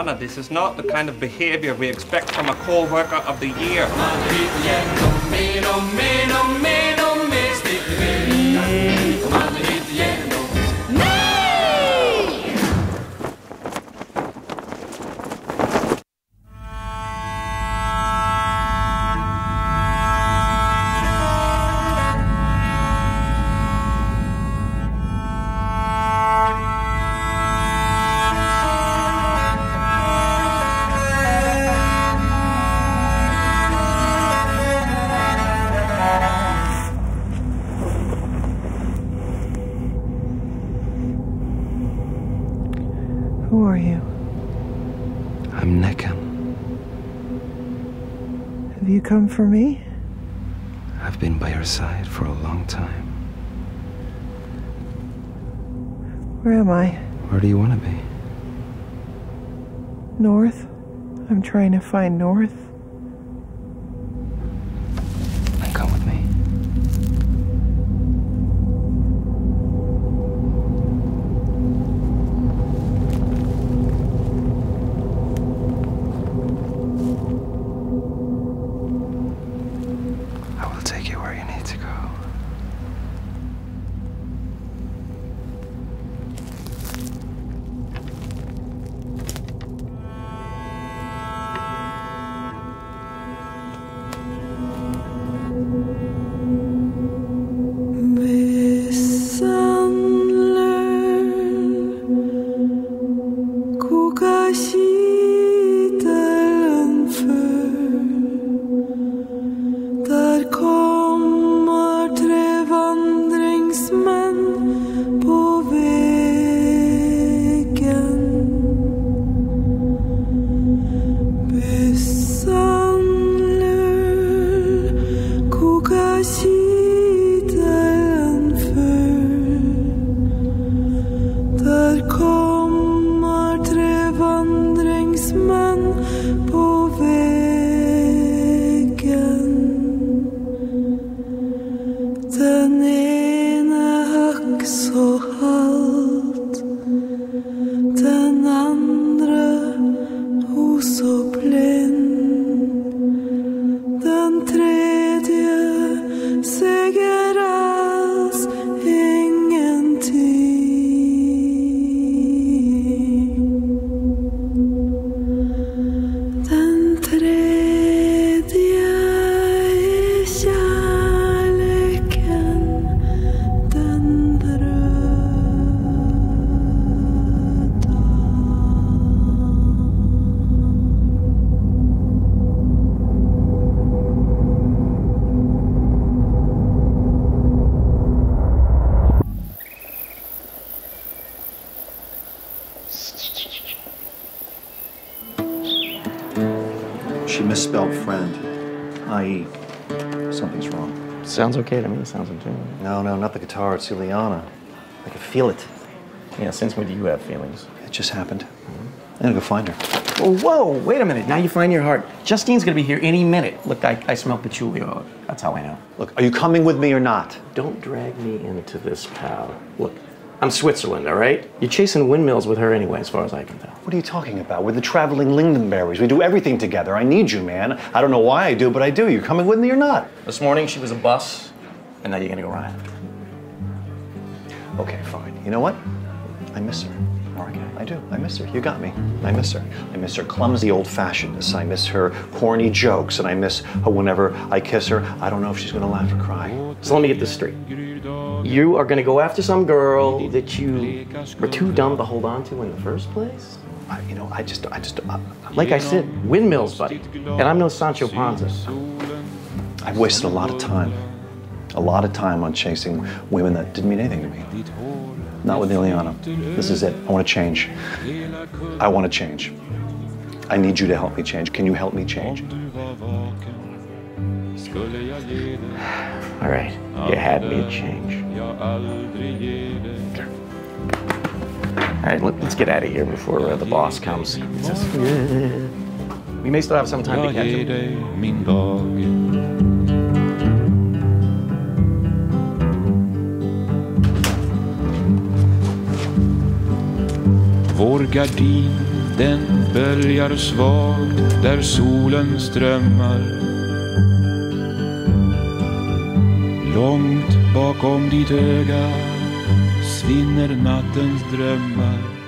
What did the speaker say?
Illeana, this is not the kind of behavior we expect from a co-worker of the year. Who are you? I'm Nikan. Have you come for me? I've been by your side for a long time. Where am I? Where do you want to be? North? I'm trying to find North. Then come with me. I will take you where you need to go. She misspelled friend, i.e. something's wrong. Sounds okay to me. Sounds okay. No, not the guitar. It's Illeana. I can feel it. Yeah, since when do you have feelings? It just happened. I'm gonna go find her. Oh, whoa, wait a minute. Now you find your heart. Justine's gonna be here any minute. Look, I smell patchouli. That's how I know. Look, are you coming with me or not? Don't drag me into this, pal. Look, I'm Switzerland, all right? You're chasing windmills with her anyway, as far as I can tell. What are you talking about? We're the traveling Lindenberries. We do everything together. I need you, man. I don't know why I do, but I do. You're coming with me or not? This morning she was a bus, and now you're gonna go ride. Okay, fine. You know what? I miss her. Okay, I do. I miss her. You got me. I miss her. I miss her clumsy old-fashionedness. I miss her corny jokes, and I miss her whenever I kiss her. I don't know if she's gonna laugh or cry. So let me get this straight. You are gonna go after some girl that you were too dumb to hold on to in the first place? Like I said, windmills, buddy. And I'm no Sancho Panza. I've wasted a lot of time. A lot of time on chasing women that didn't mean anything to me. Not with Illeana. This is it. I want to change. I want to change. I need you to help me change. Can you help me change? All right, you had me at change. All right, let's get out of here before the boss comes. We may still have some time to catch him. Vår gardin Den böljar svagt där solen strömmar. Långt bakom ditt öga svinner nattens drömmar.